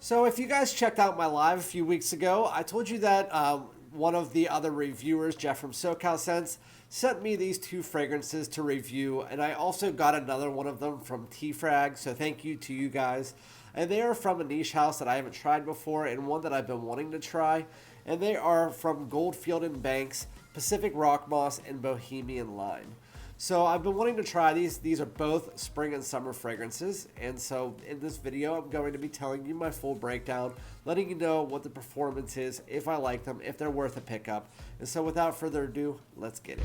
So if you guys checked out my live a few weeks ago, I told you that one of the other reviewers, Jeff from SoCal Scents, sent me these two fragrances to review, and I also got another one of them from T-Frag, so thank you to you guys. And they are from a niche house that I haven't tried before and one that I've been wanting to try, and they are from Goldfield Banks, Pacific Rock Moss, and Bohemian Lime. So I've been wanting to try these. These are both spring and summer fragrances. And so in this video, I'm going to be telling you my full breakdown, letting you know what the performance is, if I like them, if they're worth a pickup. And so without further ado, let's get it.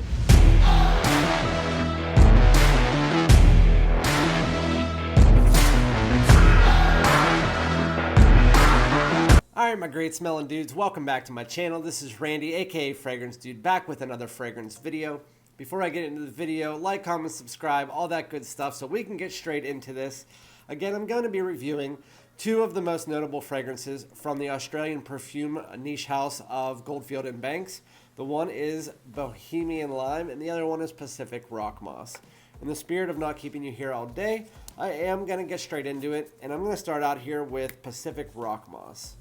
Alright, my great smelling dudes, welcome back to my channel. This is Randy, aka Fragrance Dude, back with another fragrance video. Before I get into the video, like, comment, subscribe, all that good stuff so we can get straight into this. Again, I'm going to be reviewing two of the most notable fragrances from the Australian Perfume niche house of Goldfield Banks. The one is Bohemian Lime and the other one is Pacific Rock Moss. In the spirit of not keeping you here all day, I am going to get straight into it, and I'm going to start out here with Pacific Rock Moss.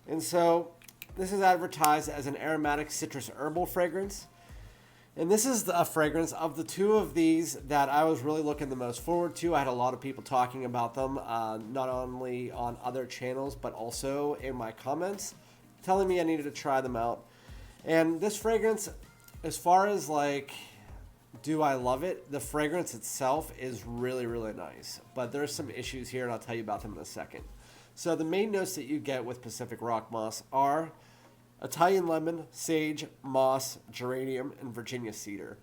And so, this is advertised as an aromatic citrus herbal fragrance. And this is a fragrance of the two of these that I was really looking the most forward to. I had a lot of people talking about them, not only on other channels, but also in my comments, telling me I needed to try them out. And this fragrance, as far as like, do I love it? The fragrance itself is really, really nice. But there's some issues here, and I'll tell you about them in a second. So the main notes that you get with Pacific Rock Moss are Italian lemon, sage, moss, geranium, and Virginia cedar.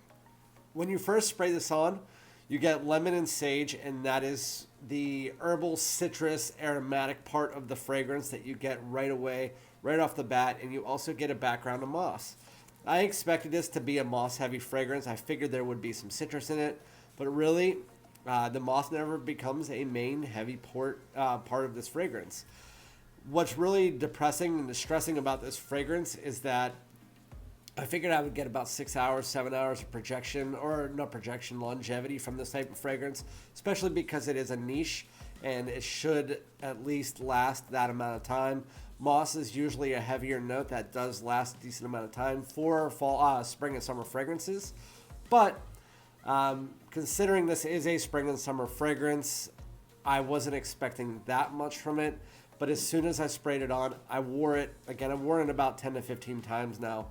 When you first spray this on, you get lemon and sage, and that is the herbal citrus aromatic part of the fragrance that you get right away, right off the bat, and you also get a background of moss. I expected this to be a moss-heavy fragrance. I figured there would be some citrus in it, but really, the moss never becomes a main heavy part of this fragrance. What's really depressing and distressing about this fragrance is that I figured I would get about 6 hours, 7 hours of projection, or not projection, longevity from this type of fragrance, especially because it is a niche and it should at least last that amount of time. Moss is usually a heavier note that does last a decent amount of time for fall, spring and summer fragrances. But considering this is a spring and summer fragrance, I wasn't expecting that much from it. But as soon as I sprayed it on, I wore it. Again, I've worn it about 10 to 15 times now.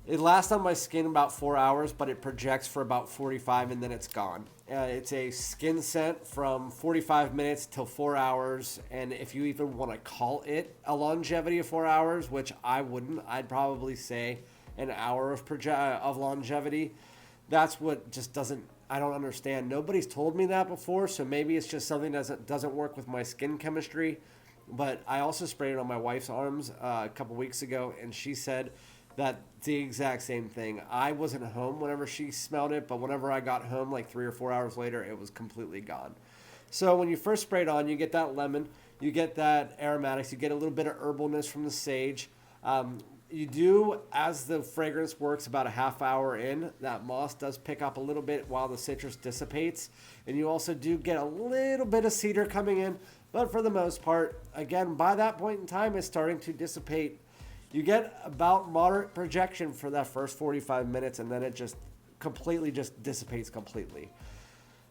It lasts on my skin about 4 hours, but it projects for about 45 and then it's gone. It's a skin scent from 45 minutes till 4 hours. And if you even want to call it a longevity of 4 hours, which I wouldn't, I'd probably say an hour of longevity. That's what just doesn't, I don't understand. Nobody's told me that before, so maybe it's just something that doesn't work with my skin chemistry. But I also sprayed it on my wife's arms a couple weeks ago, and she said that the exact same thing. I wasn't home whenever she smelled it, but whenever I got home, like 3 or 4 hours later, it was completely gone. So when you first spray it on, you get that lemon, you get that aromatics, you get a little bit of herbalness from the sage. You do, as the fragrance works about a half hour in, that moss does pick up a little bit while the citrus dissipates. And you also do get a little bit of cedar coming in. But for the most part, again, by that point in time, it's starting to dissipate. You get about moderate projection for that first 45 minutes, and then it just completely dissipates completely.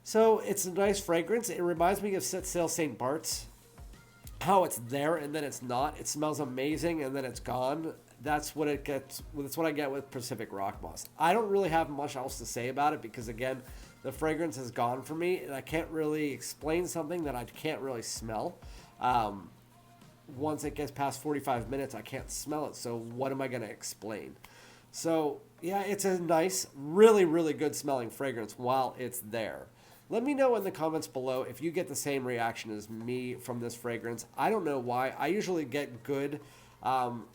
So it's a nice fragrance. It reminds me of Set Sail St. Barts. How it's there and then it's not. It smells amazing and then it's gone. That's what it gets. That's what I get with Pacific Rock Moss. I don't really have much else to say about it because, again, the fragrance is gone for me, and I can't really explain something that I can't really smell. Once it gets past 45 minutes, I can't smell it, so what am I going to explain? So, yeah, it's a nice, really, really good smelling fragrance while it's there. Let me know in the comments below if you get the same reaction as me from this fragrance. I don't know why. I usually get good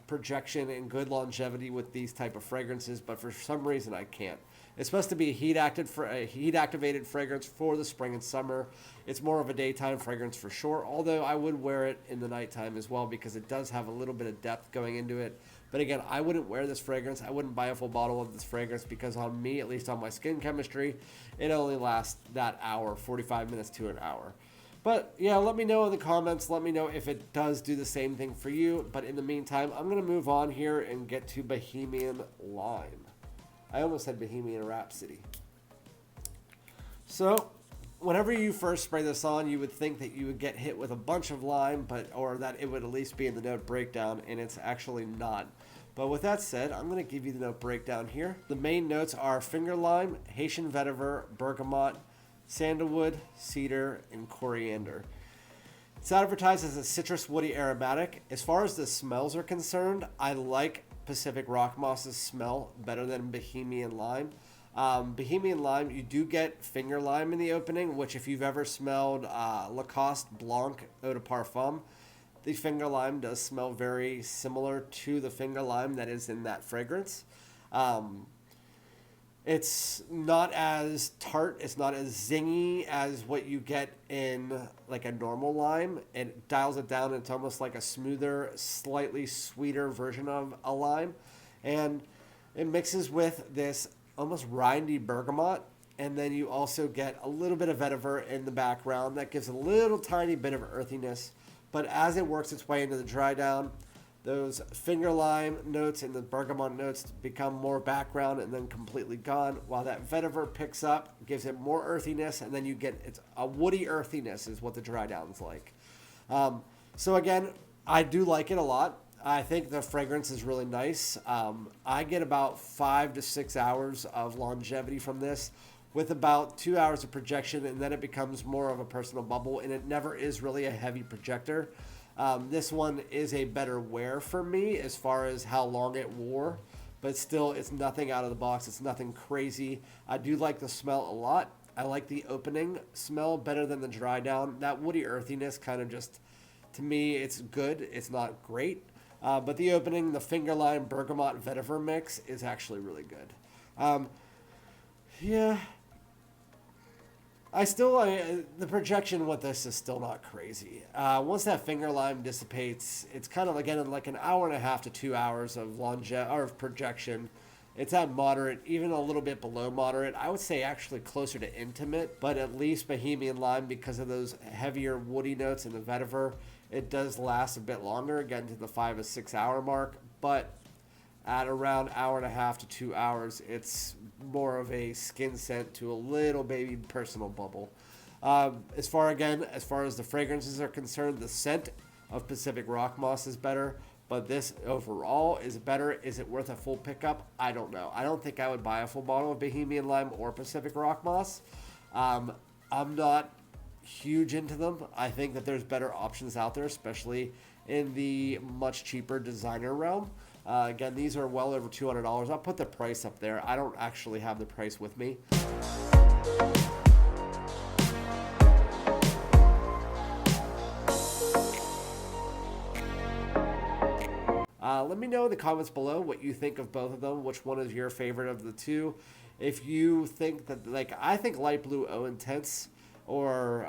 projection and good longevity with these type of fragrances, but for some reason I can't. It's supposed to be a heat-activated fragrance for the spring and summer. It's more of a daytime fragrance for sure, although I would wear it in the nighttime as well because it does have a little bit of depth going into it. But again, I wouldn't wear this fragrance. I wouldn't buy a full bottle of this fragrance because on me, at least on my skin chemistry, it only lasts that hour, 45 minutes to an hour. But yeah, let me know in the comments. Let me know if it does do the same thing for you. But in the meantime, I'm going to move on here and get to Bohemian Lime. I almost said Bohemian Rhapsody. So, whenever you first spray this on, you would think that you would get hit with a bunch of lime, or that it would at least be in the note breakdown, and it's actually not. But with that said, I'm going to give you the note breakdown here. The main notes are finger lime, Haitian vetiver, bergamot, sandalwood, cedar, and coriander. It's advertised as a citrus woody aromatic. As far as the smells are concerned, I like Pacific Rock Moss's smell better than Bohemian Lime. Bohemian Lime, you do get finger lime in the opening, which if you've ever smelled Lacoste Blanc Eau de Parfum, the finger lime does smell very similar to the finger lime that is in that fragrance. It's not as tart, it's not as zingy as what you get in like a normal lime. It dials it down. It's almost like a smoother, slightly sweeter version of a lime. And it mixes with this almost rindy bergamot. And then you also get a little bit of vetiver in the background that gives a little tiny bit of earthiness. But as it works its way into the dry down, those finger lime notes and the bergamot notes become more background and then completely gone, while that vetiver picks up, gives it more earthiness, and then you get it's a woody earthiness is what the dry down's like. So again, I do like it a lot. I think the fragrance is really nice. I get about 5 to 6 hours of longevity from this, with about 2 hours of projection, and then it becomes more of a personal bubble, and it never is really a heavy projector. This one is a better wear for me as far as how long it wore, but still it's nothing out of the box. It's nothing crazy. I do like the smell a lot. I like the opening smell better than the dry down. That woody earthiness kind of just, to me, it's good. It's not great. But the opening, the finger lime bergamot vetiver mix is actually really good. Yeah. The projection with this is still not crazy. Once that finger lime dissipates, it's kind of again like an hour and a half to 2 hours of projection. It's at moderate, even a little bit below moderate. I would say actually closer to intimate, but at least Bohemian Lime, because of those heavier woody notes in the vetiver, it does last a bit longer, again to the 5 to 6 hour mark. But at around hour and a half to 2 hours, it's more of a skin scent to a little baby personal bubble. As far as the fragrances are concerned, the scent of Pacific Rock Moss is better, but this overall is better. Is it worth a full pickup? I don't know. I don't think I would buy a full bottle of Bohemian Lime or Pacific Rock Moss. I'm not huge into them. I think that there's better options out there, especially in the much cheaper designer realm. Again, these are well over $200. I'll put the price up there. I don't actually have the price with me. Let me know in the comments below what you think of both of them. Which one is your favorite of the two? If you think that, like, I think Light Blue O Intense or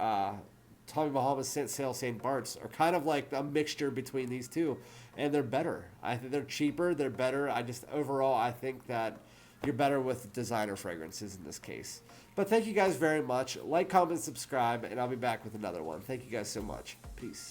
Tommy Bahama's Scent Sail St. Barts are kind of like a mixture between these two, and they're better. I think they're cheaper, they're better. Overall, I think that you're better with designer fragrances in this case. But thank you guys very much. Like, comment, subscribe, and I'll be back with another one. Thank you guys so much. Peace.